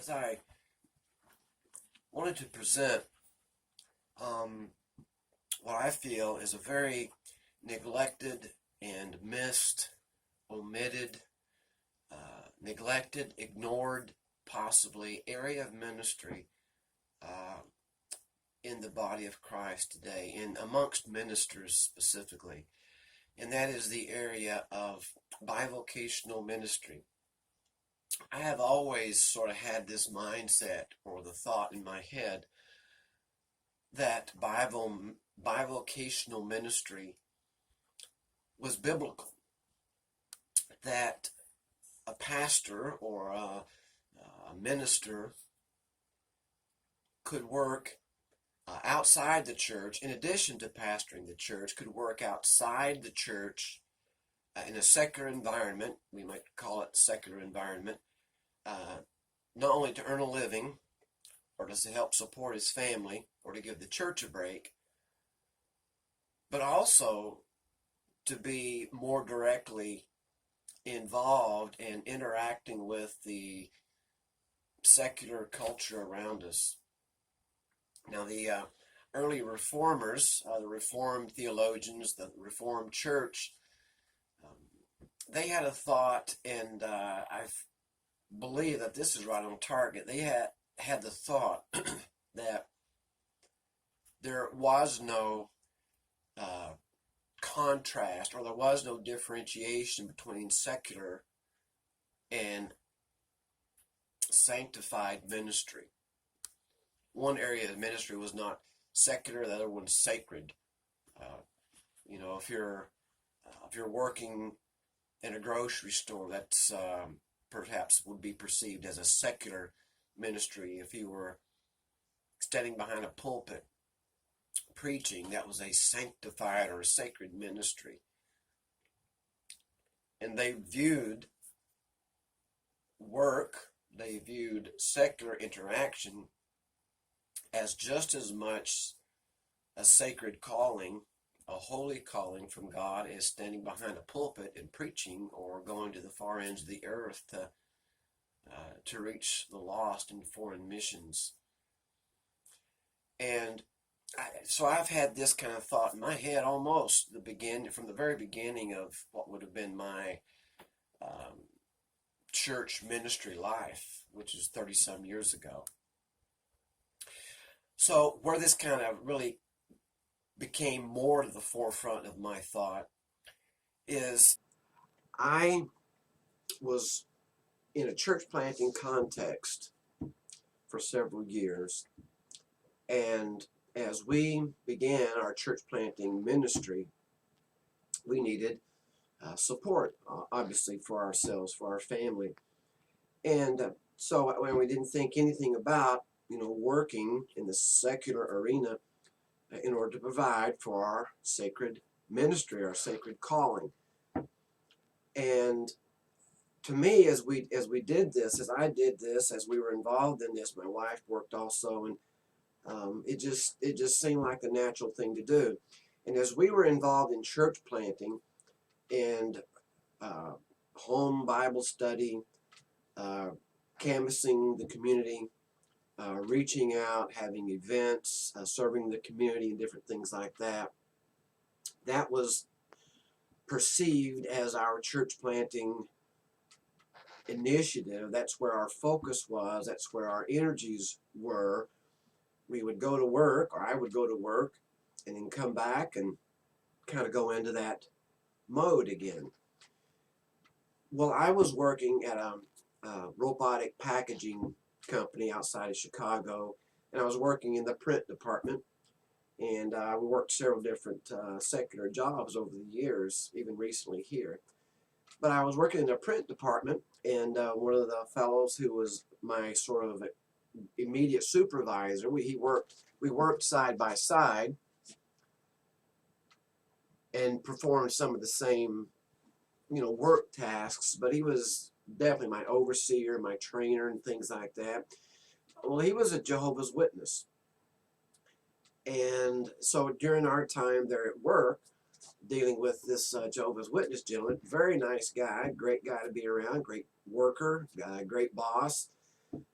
as I wanted to present what I feel is a very neglected and missed, omitted, neglected, ignored, possibly area of ministry in the body of Christ today, and amongst ministers specifically, and that is the area of bivocational ministry. I have always sort of had this mindset or the thought in my head that bivocational ministry was biblical, that a pastor or a minister could work outside the church, in addition to pastoring the church, could work outside the church in a secular environment, we might call it secular environment, not only to earn a living or to help support his family or to give the church a break, but also to be more directly involved and interacting with the secular culture around us. Now, the early reformers, the Reformed theologians, the Reformed church, they had a thought, and I believe that this is right on target. They had the thought that there was no contrast, or there was no differentiation between secular and sanctified ministry. One area of ministry was not secular; the other one's sacred. If you're working in a grocery store, that's perhaps would be perceived as a secular ministry. If you were standing behind a pulpit preaching, that was a sanctified or a sacred ministry. And they viewed work, they viewed secular interaction as just as much a sacred calling, a holy calling from God, as standing behind a pulpit and preaching or going to the far ends of the earth to reach the lost in foreign missions. And so I've had this kind of thought in my head almost from the very beginning of what would have been my church ministry life, which is 30-some years ago. So where this kind of really became more to the forefront of my thought is I was in a church planting context for several years, and as we began our church planting ministry, we needed support, obviously, for ourselves, for our family. And so when we didn't think anything about, working in the secular arena in order to provide for our sacred ministry, our sacred calling. And to me, as we did this, as I did this, as we were involved in this, my wife worked also, and it just seemed like the natural thing to do. And as we were involved in church planting and home Bible study, canvassing the community, reaching out, having events, serving the community and different things like that, that was perceived as our church planting initiative. That's where our focus was. That's where our energies were. We would go to work, or I would go to work, and then come back and kind of go into that mode again. Well, I was working at a robotic packaging company outside of Chicago, and I was working in the print department, and we worked several different secular jobs over the years, even recently here. But I was working in the print department, and one of the fellows who was my sort of immediate supervisor, we worked side by side and performed some of the same work tasks, but he was definitely my overseer, my trainer, and things like that. Well, he was a Jehovah's Witness. And so during our time there at work, dealing with this Jehovah's Witness gentleman, very nice guy, great guy to be around, great worker, great boss.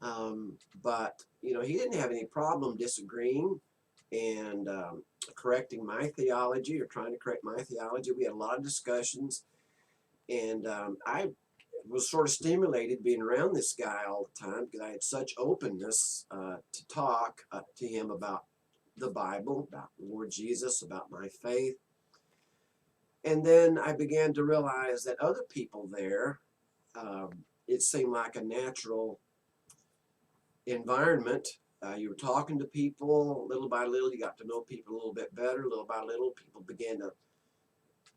But, you know, he didn't have any problem disagreeing and correcting my theology or trying to correct my theology. We had a lot of discussions, and I was sort of stimulated being around this guy all the time because I had such openness to talk to him about the Bible, about the Lord Jesus, about my faith. And then I began to realize that other people there, it seemed like a natural environment. You were talking to people little by little, you got to know people a little bit better. Little by little, people began to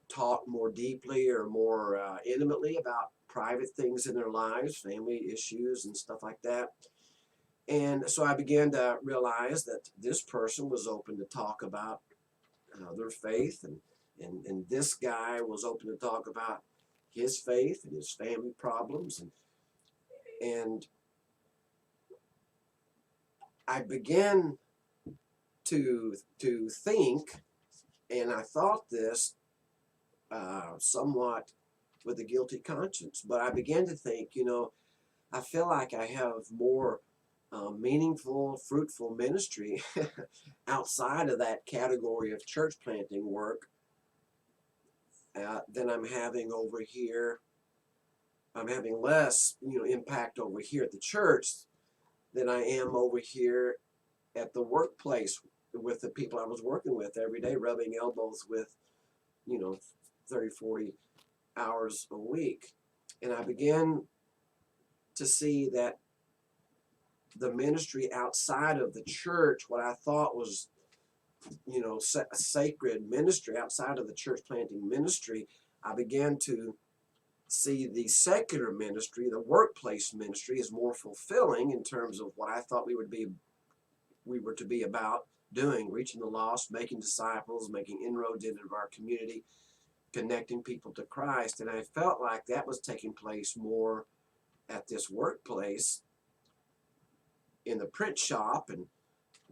talk more deeply or more intimately about private things in their lives, family issues and stuff like that. And so I began to realize that this person was open to talk about their faith, and this guy was open to talk about his faith and his family problems. And I began to think, and I thought this somewhat with a guilty conscience, but I began to think, you know, I feel like I have more meaningful, fruitful ministry outside of that category of church planting work than I'm having over here. I'm having less, you know, impact over here at the church than I am over here at the workplace with the people I was working with every day, rubbing elbows with, you know, 30, 40 hours a week. And I began to see that the ministry outside of the church, what I thought was, you know, a sacred ministry outside of the church planting ministry, I began to see the secular ministry, the workplace ministry, as more fulfilling in terms of what I thought we were to be about doing, reaching the lost, making disciples, making inroads into our community, connecting people to Christ. And I felt like that was taking place more at this workplace, in the print shop and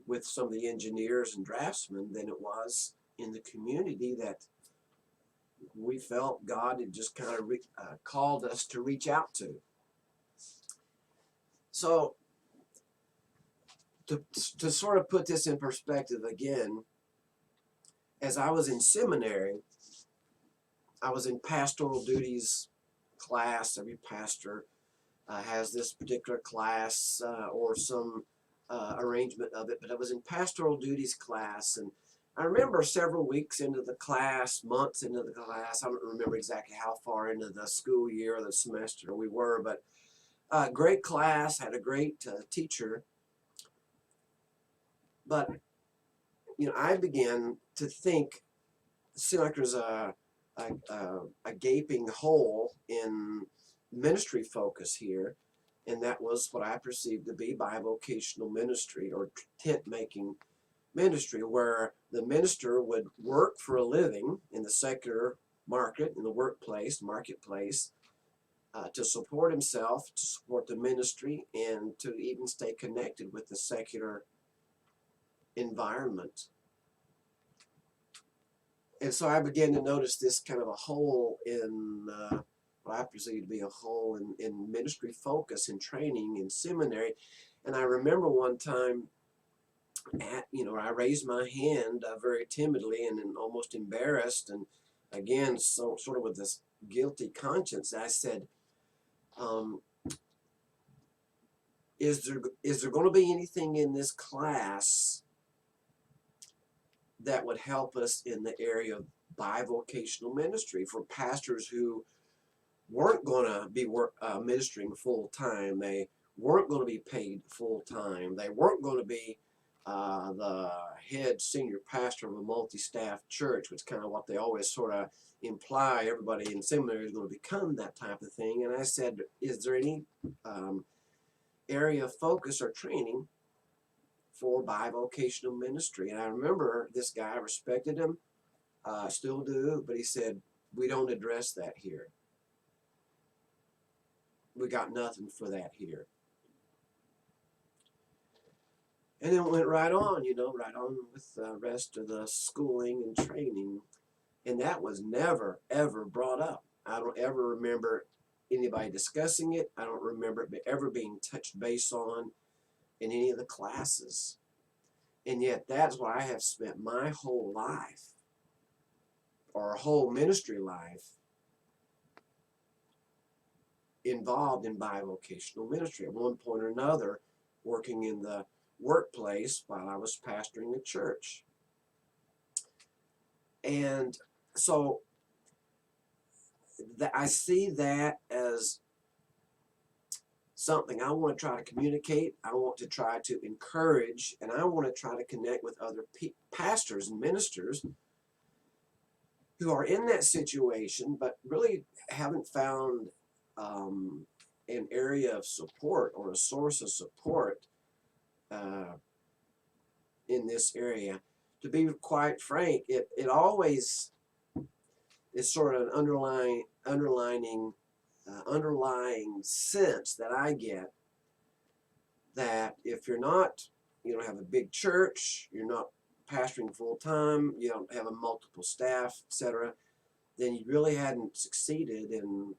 with some of the engineers and draftsmen, than it was in the community that we felt God had just kind of called us to reach out to. So to sort of put this in perspective again, as I was in seminary, I was in pastoral duties class. Every pastor has this particular class or some arrangement of it, but I was in pastoral duties class, and I remember several weeks into the class, months into the class, I don't remember exactly how far into the school year or the semester we were, but great class, had a great teacher. But, you know, I began to think, it seemed like there's a gaping hole in ministry focus here, and that was what I perceived to be bivocational ministry or tent-making ministry, where the minister would work for a living in the secular market, in the marketplace, to support himself, to support the ministry, and to even stay connected with the secular environment. And so I began to notice this kind of a hole in what I perceive to be a hole in ministry focus and training in seminary. And I remember one time, I raised my hand very timidly and almost embarrassed, and again, so sort of with this guilty conscience, I said, is there going to be anything in this class that would help us in the area of bivocational ministry for pastors who weren't going to be ministering full time? They weren't going to be paid full time. They weren't going to be the head senior pastor of a multi-staff church, which is kind of what they always sort of imply everybody in seminary is going to become, that type of thing. And I said, is there any area of focus or training for bivocational ministry? And I remember this guy, I respected him, still do, but he said, we don't address that here. We got nothing for that here. And then it went right on, right on with the rest of the schooling and training. And that was never, ever brought up. I don't ever remember anybody discussing it. I don't remember it ever being touched base on in any of the classes. And yet that's what I have spent my whole life, or whole ministry life, involved in bivocational ministry at one point or another, working in the workplace while I was pastoring a church. And so I see that as something I want to try to communicate, I want to try to encourage, and I want to try to connect with other pastors and ministers who are in that situation but really haven't found an area of support or a source of support in this area. To be quite frank, it always is sort of an underlying sense that I get, that if you're not, you don't have a big church, you're not pastoring full time, you don't have a multiple staff, etc., then you really hadn't succeeded in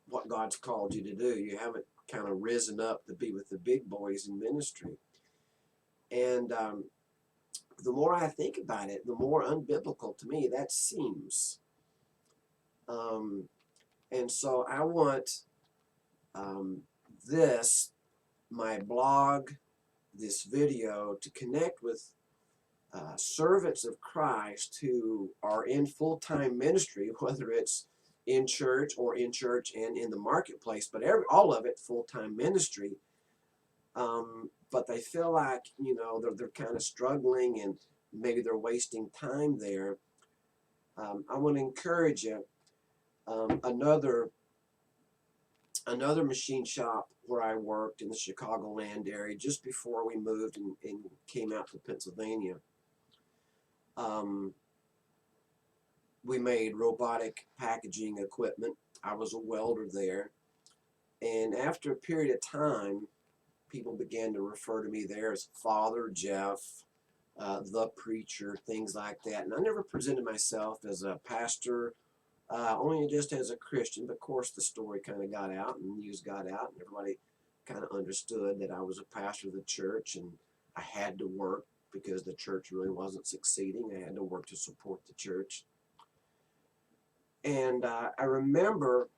what God's called you to do. You haven't kind of risen up to be with the big boys in ministry. And the more I think about it, the more unbiblical to me that seems. And so I want my blog, this video, to connect with servants of Christ who are in full-time ministry, whether it's in church and in the marketplace, but all of it full-time ministry. But they feel like, they're kind of struggling and maybe they're wasting time there. I want to encourage you. Another machine shop where I worked in the Chicagoland area just before we moved and came out to Pennsylvania. We made robotic packaging equipment. I was a welder there. And after a period of time, people began to refer to me there as Father Jeff, the preacher, things like that. And I never presented myself as a pastor, only just as a Christian. But of course, the story kind of got out and news got out, and everybody kind of understood that I was a pastor of the church and I had to work because the church really wasn't succeeding. I had to work to support the church. And I remember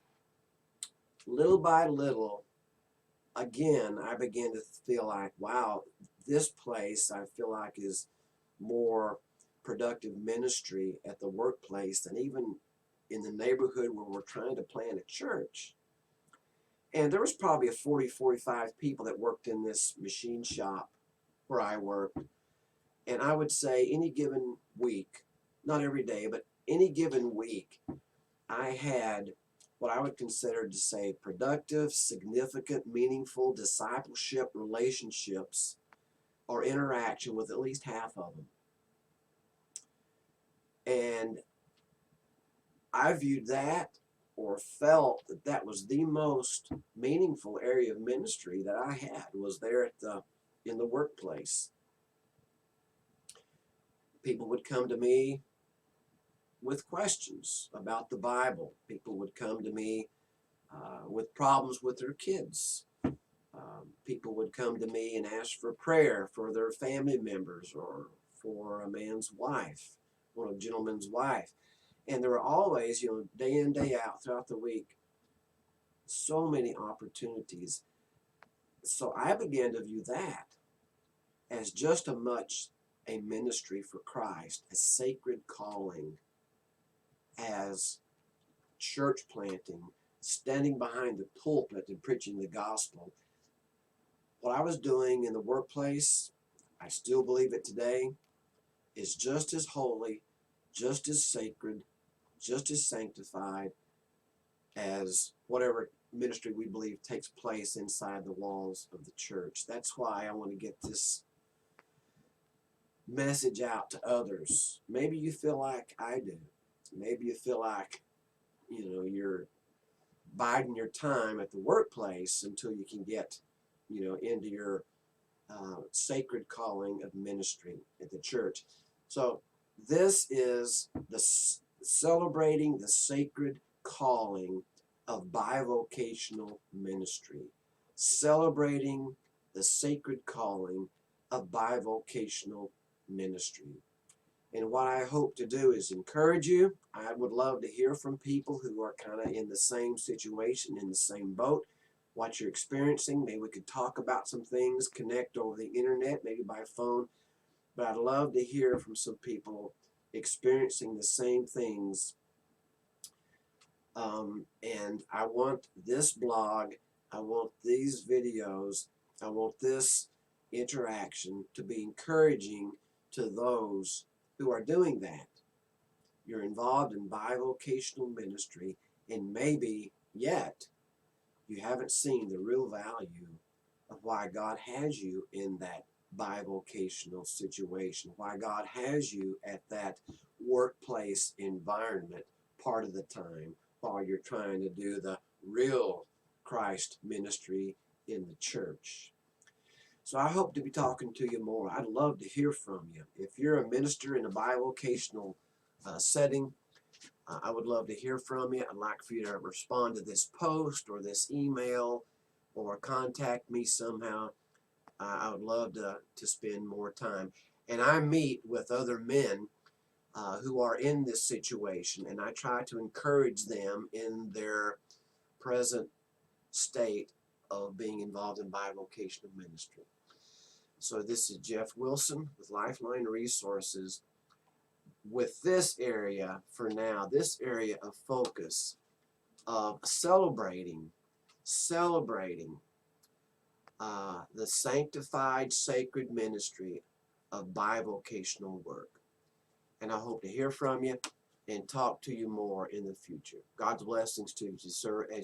little by little, again, I began to feel like, wow, this place I feel like is more productive ministry at the workplace than even in the neighborhood where we're trying to plant a church. And there was probably 45 people that worked in this machine shop where I worked. And I would say any given week, not every day, but any given week, I had what I would consider to say productive, significant, meaningful discipleship relationships or interaction with at least half of them. And I viewed that, or felt that that was the most meaningful area of ministry that I had, was there in the workplace. People would come to me with questions about the Bible. People would come to me with problems with their kids. People would come to me and ask for prayer for their family members or for a man's wife, or a gentleman's wife. And there were always, day in, day out throughout the week, so many opportunities. So I began to view that as just as much a ministry for Christ, a sacred calling, as church planting, standing behind the pulpit and preaching the gospel. What I was doing in the workplace, I still believe it today, is just as holy, just as sacred, just as sanctified as whatever ministry we believe takes place inside the walls of the church. That's why I want to get this message out to others. Maybe you feel like I do. Maybe you feel like, you're biding your time at the workplace until you can get, into your sacred calling of ministry at the church. So this is celebrating the sacred calling of bivocational ministry, celebrating the sacred calling of bivocational ministry. And what I hope to do is encourage you. I would love to hear from people who are kind of in the same situation, in the same boat, what you're experiencing. Maybe we could talk about some things, connect over the internet, maybe by phone. But I'd love to hear from some people experiencing the same things. And I want this blog, I want these videos, I want this interaction to be encouraging to those who are doing that. You're involved in bivocational ministry, and maybe yet you haven't seen the real value of why God has you in that bivocational situation, why God has you at that workplace environment part of the time while you're trying to do the real Christ ministry in the church. So I hope to be talking to you more. I'd love to hear from you. If you're a minister in a bivocational setting, I would love to hear from you. I'd like for you to respond to this post or this email or contact me somehow. I would love to spend more time. And I meet with other men who are in this situation, and I try to encourage them in their present state of being involved in bivocational ministry. So this is Jeff Wilson with Lifeline Resources. With this area for now, this area of focus of celebrating the sanctified sacred ministry of bivocational work. And I hope to hear from you and talk to you more in the future. God's blessings to you, sir.